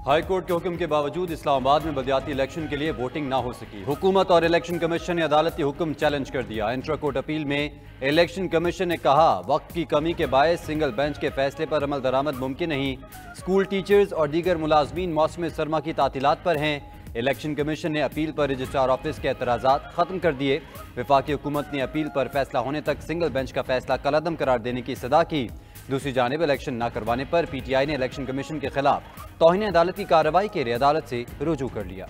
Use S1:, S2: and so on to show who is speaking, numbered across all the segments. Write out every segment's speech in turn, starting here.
S1: High court के हुक्म के बावजूद इस्लामाबाद में बलदियाती इलेक्शन के लिए वोटिंग ना हो सकी। हुकूमत और इलेक्शन कमीशन ने अदालती हुक्म चैलेंज कर दिया। इंट्रा कोर्ट अपील में इलेक्शन कमीशन ने कहा वक्त की कमी के बायस सिंगल बेंच के फैसले पर अमल दरामद मुमकिन नहीं। स्कूल टीचर्स और दीगर मुलाजमीन मौसम सरमा की तातीलात पर हैं। इलेक्शन कमीशन ने अपील पर रजिस्ट्रार ऑफिस के एतराज़ात खत्म कर दिए। वफाकी हुकूमत ने अपील पर फैसला होने तक सिंगल बेंच का फैसला कलअदम करार देने की सदा की। दूसरी जानिब इलेक्शन न करवाने पर पीटीआई ने इलेक्शन कमीशन के खिलाफ तौहीन अदालत की कार्रवाई के लिए अदालत से रुजू कर लिया।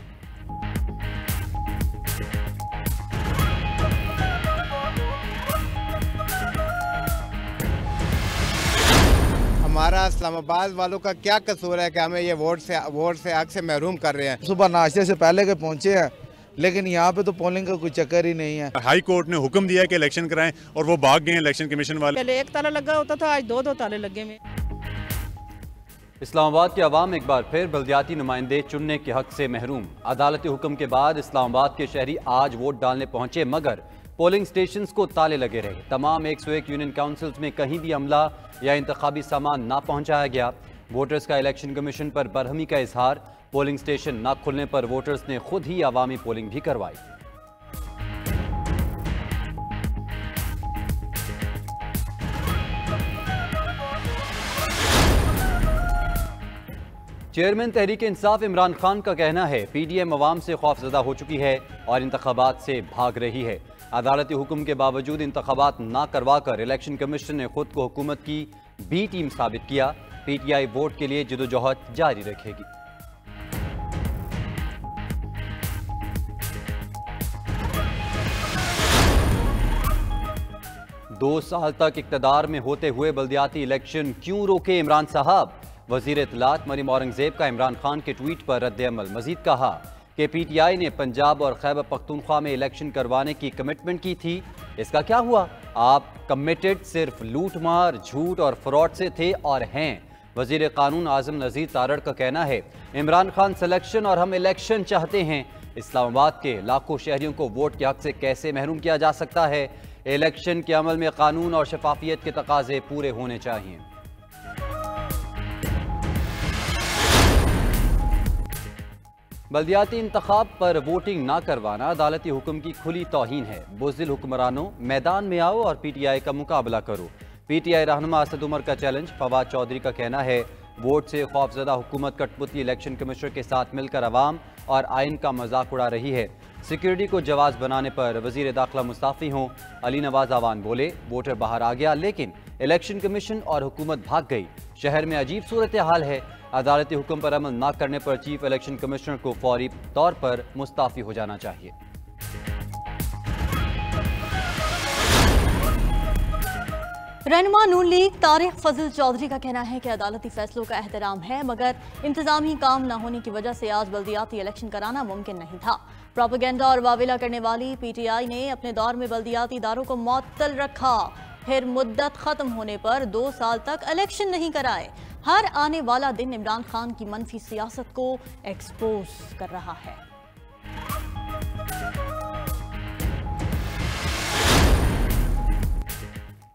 S2: हमारा इस्लामाबाद वालों का क्या कसूर है कि हमें ये वोट से हक से महरूम कर रहे हैं।
S3: सुबह नाश्ते से पहले के पहुंचे हैं, लेकिन यहाँ पे तो पोलिंग का कोई चक्कर ही नहीं है।
S4: हाई कोर्ट ने हुक्म दिया है कि इलेक्शन कराएं और वो भाग गए इलेक्शन कमीशन वाले।
S5: पहले एक ताला लगा होता था, आज दो ताले लगे में।
S1: इस्लामाबाद के अवाम एक बार फिर बल्दियाती नुमाइंदे चुनने के हक से महरूम। अदालती हुक्म के बाद इस्लामाबाद के शहरी आज वोट डालने पहुंचे, मगर पोलिंग स्टेशंस को ताले लगे रहे। तमाम 101 यूनियन काउंसिल्स में कहीं भी अमला या इंतखाबी सामान ना पहुंचाया गया। वोटर्स का इलेक्शन कमीशन पर बरहमी का इजहार। पोलिंग स्टेशन न खुलने पर वोटर्स ने खुद ही अवामी पोलिंग भी करवाई। चेयरमैन तहरीक इंसाफ इमरान खान का कहना है पीडीएम अवाम से खौफजदा हो चुकी है और इंतखाबात से भाग रही है। अदालती हुक्म के बावजूद इंतखाबात ना करवाकर इलेक्शन कमीशन ने खुद को हुकूमत की बी टीम साबित किया। पीटीआई वोट के लिए जदोजहद जारी रखेगी। 2 साल तक इक़्तिदार में होते हुए बल्दियाती इलेक्शन क्यों रोके इमरान साहब। वज़ीर इत्तलात मरीम औरंगज़ेब का इमरान खान के ट्वीट पर रद्द-ए-अमल। मजीद कहा कि पीटीआई ने पंजाब और खैबर पख्तूनख्वा में इलेक्शन करवाने की कमिटमेंट की थी, इसका क्या हुआ। आप कमिटेड सिर्फ लूट मार, झूठ और फ्रॉड से थे और हैं। वज़ीर कानून आज़म नज़ीर तारड़ का कहना है इमरान खान सिलेक्शन और हम इलेक्शन चाहते हैं। इस्लामाबाद के लाखों शहरियों को वोट के हक से कैसे महरूम किया जा सकता है। इलेक्शन के अमल में कानून और शफाफियत के तकाजे पूरे होने चाहिए। बल्दियाती इंतखाब पर वोटिंग ना करवाना अदालती हुक्म की खुली तौहीन है। बुज़दिल हुक्मरानों, मैदान में आओ और पीटीआई का मुकाबला करो। पीटीआई रहनुमा असद उमर का चैलेंज। फवाद चौधरी का कहना है वोट से खौफजदा हुकूमत कठपुतली इलेक्शन कमिश्नर के साथ मिलकर अवाम और आइन का मजाक उड़ा रही है। सिक्योरिटी को जवाज बनाने पर वजीर दाखिला मुस्ताफ़ी हों। अली नवाज आवान बोले वोटर बाहर आ गया लेकिन इलेक्शन कमीशन और हुकूमत भाग गई। शहर में अजीब सूरत हाल है। अदालती हुक्म पर अमल न करने पर चीफ इलेक्शन कमिश्नर को फौरी तौर पर मुस्ताफ़ी हो जाना चाहिए।
S6: रहनुमा नून लीग तारिक फजल चौधरी का कहना है कि अदालती फैसलों का एहतराम है, मगर इंतजामी काम न होने की वजह से आज बल्दियाती इलेक्शन कराना मुमकिन नहीं था। प्रोपेगेंडा और वावेला करने वाली पीटीआई ने अपने दौर में बल्दियाती इदारों को मुअत्तल रखा, फिर मुद्दत खत्म होने पर 2 साल तक इलेक्शन नहीं कराए। हर आने वाला दिन इमरान खान की मनफी सियासत को एक्सपोज कर रहा है।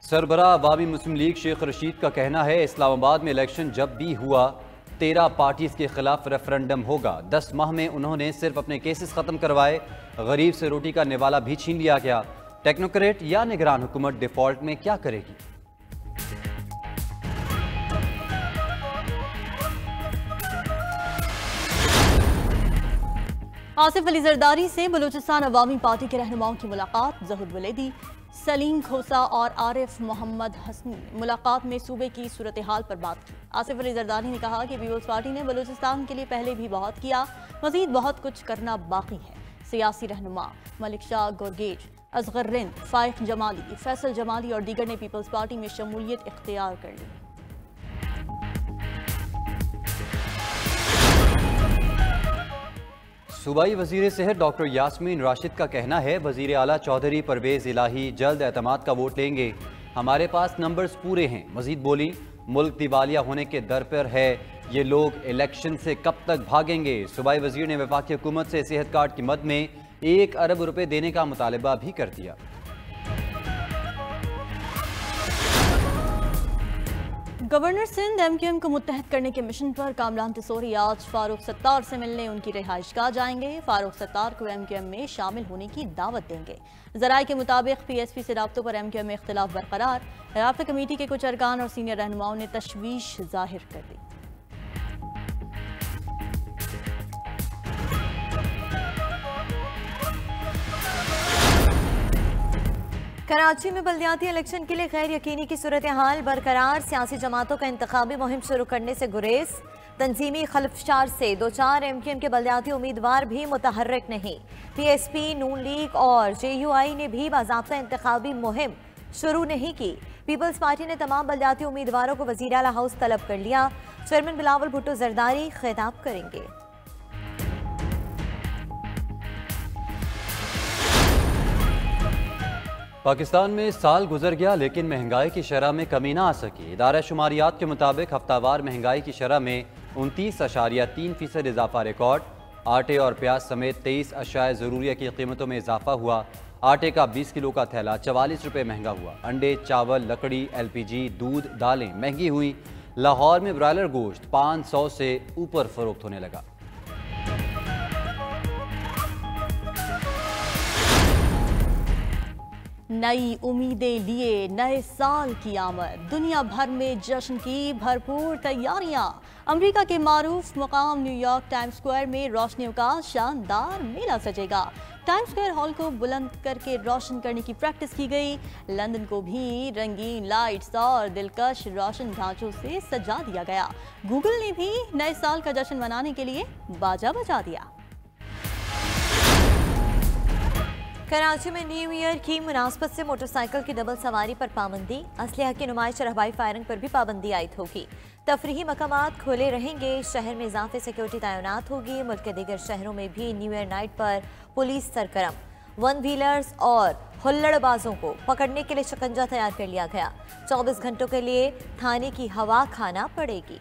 S1: सरबरा अवामी मुस्लिम लीग शेख रशीद का कहना है इस्लामाबाद में इलेक्शन जब भी हुआ 13 पार्टीज के खिलाफ रेफरेंडम होगा। 10 माह में उन्होंने सिर्फ अपने केसेस खत्म करवाए। गरीब से रोटी का निवाला भी छीन लिया गया। टेक्नोक्रेट या निगरान हुकूमत डिफॉल्ट में क्या करेगी।
S6: आसिफ अली जरदारी से बलूचिस्तान अवामी पार्टी के रहनुमाओं की मुलाकात। ज़हूर वलेदी, सलीम खोसा और आरिफ मोहम्मद हसनी ने मुलाकात में सूबे की सूरत हाल पर बात की। आसिफ अली जरदारी ने कहा कि पीपल्स पार्टी ने बलूचिस्तान के लिए पहले भी बहुत किया, मजीद बहुत कुछ करना बाकी है। सियासी रहनुमा मलिक शाह गोरगेज, असगर रिंद, फाइक जमाली, फैसल जमाली और दीगर ने पीपल्स पार्टी में शमूलियत इख्तियार कर ली।
S1: सूबाई वजीर सेहत डॉक्टर यास्मीन राशिद का कहना है वजीर आला चौधरी परवेज इलाही जल्द एतमाद का वोट लेंगे। हमारे पास नंबर्स पूरे हैं। मजीद बोली मुल्क दिवालिया होने के दर पर है, ये लोग इलेक्शन से कब तक भागेंगे। सूबाई वजीर ने वफाकी हुकूमत से सेहत कार्ड की मद में 1 अरब रुपए देने का मुतालबा भी कर दिया।
S6: गवर्नर सिंध MQM को मुत्तहद करने के मिशन पर कामरान तिसोरी आज फारूक सत्तार से मिलने उनकी रिहाइशगाह जाएंगे। फारूक सत्तार को MQM में शामिल होने की दावत देंगे। ज़राए के मुताबिक PSP से राब्तों पर MQM में इख्तिलाफ बरकरार। राब्ता कमेटी के कुछ अरकान और सीनियर रहनुमाओं ने तशवीश जाहिर कर दी।
S7: कराची में बल्दियाती इलेक्शन के लिए गैर यकीनी की सूरत हाल बरकरार। सियासी जमातों का इंतखाबी मुहिम शुरू करने से गुरेज। तंजीमी खलफशार से 2-4 MQM के बल्दियाती उम्मीदवार भी मुतहर्रिक नहीं। PSP, नून लीग और JUI ने भी बाज़ाब्ता इंतखाबी मुहिम शुरू नहीं की। पीपल्स पार्टी ने तमाम बल्दियाती उम्मीदवारों को वज़ीर आला हाउस तलब कर लिया। चेयरमैन बिलावल भुट्टो जरदारी खिताब करेंगे।
S1: पाकिस्तान में साल गुजर गया लेकिन महंगाई की शरह में कमी ना आ सकी। इदारा शुमारियात के मुताबिक हफ्तावार महंगाई की शरह में 29.3% इजाफा रिकॉर्ड। आटे और प्याज समेत 23 अशाए ज़रूरिया की कीमतों में इजाफा हुआ। आटे का 20 किलो का थैला 44 रुपये महंगा हुआ। अंडे, चावल, लकड़ी, LPG, दूध, दालें महंगी हुई। लाहौर में ब्रायलर गोश्त 500 से ऊपर फरोख्त होने लगा।
S6: नई उम्मीदें लिए नए साल की आमद। दुनिया भर में जश्न की भरपूर तैयारियां। अमेरिका के मारूफ मकाम न्यूयॉर्क टाइम्स स्क्वायर में रोशनियों का शानदार मेला सजेगा। टाइम्स स्क्वायर हॉल को बुलंद करके रोशन करने की प्रैक्टिस की गई। लंदन को भी रंगीन लाइट्स और दिलकश रोशन ढांचों से सजा दिया गया। गूगल ने भी नए साल का जश्न मनाने के लिए बाजा बजा दिया।
S7: कराची में न्यू ईयर की मुनासबत से मोटरसाइकिल की डबल सवारी पर पाबंदी। असलहा की नुमाइश और हवाई फायरिंग पर भी पाबंदी आयद होगी। तफरीही मकामात खोले रहेंगे। शहर में इजाफी सिक्योरिटी तैनात होगी। मुल्क के दीगर शहरों में भी न्यू ईयर नाइट पर पुलिस सरगर्म। वन व्हीलर्स और हुल्लड़बाजों को पकड़ने के लिए शिकंजा तैयार कर लिया गया। 24 घंटों के लिए थाने की हवा खाना पड़ेगी।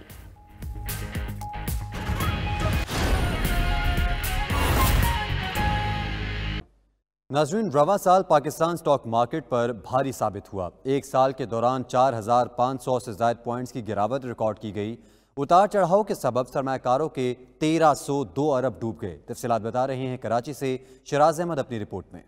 S1: नाज़रीन, रवा साल पाकिस्तान स्टॉक मार्केट पर भारी साबित हुआ। एक साल के दौरान 4,500 से ज़ायद पॉइंट्स की गिरावट रिकॉर्ड की गई। उतार चढ़ाव के सबब सरमायाकारों के 1302 अरब डूब गए। तफसीलात बता रहे हैं कराची से शराज अहमद अपनी रिपोर्ट में।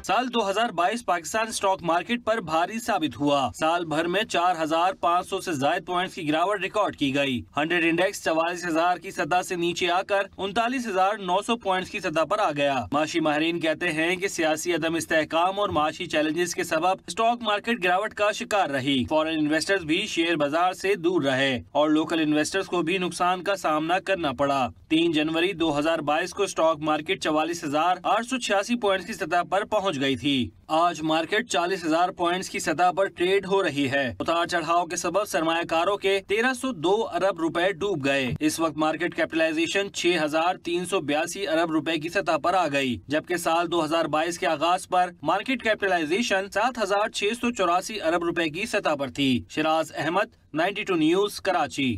S8: साल 2022 पाकिस्तान स्टॉक मार्केट पर भारी साबित हुआ। साल भर में 4,500 से ज्यादा पॉइंट्स की गिरावट रिकॉर्ड की गई। 100 इंडेक्स 44,000 की सतह से नीचे आकर 39,900 पॉइंट्स की सतह पर आ गया। माशी माहिरीन कहते हैं कि सियासी अदम इस्तेहकाम और माशी चैलेंजेस के सबब स्टॉक मार्केट गिरावट का शिकार रही। फॉरेन इन्वेस्टर्स भी शेयर बाजार से दूर रहे और लोकल इन्वेस्टर्स को भी नुकसान का सामना करना पड़ा। 3 जनवरी 2022 को स्टॉक मार्केट 44,886 पॉइंट्स की सतह पर पहुंच गई थी। आज मार्केट 40,000 पॉइंट्स की सतह पर ट्रेड हो रही है। उतार चढ़ाव के सबब सरमायाकारों के 1302 अरब रुपए डूब गए। इस वक्त मार्केट कैपिटलाइजेशन 6,382 अरब रुपए की सतह पर आ गई, जबकि साल 2022 के आगाज पर मार्केट कैपिटलाइजेशन 7,684 अरब रुपए की सतह पर थी। शराज अहमद, 92 न्यूज, कराची।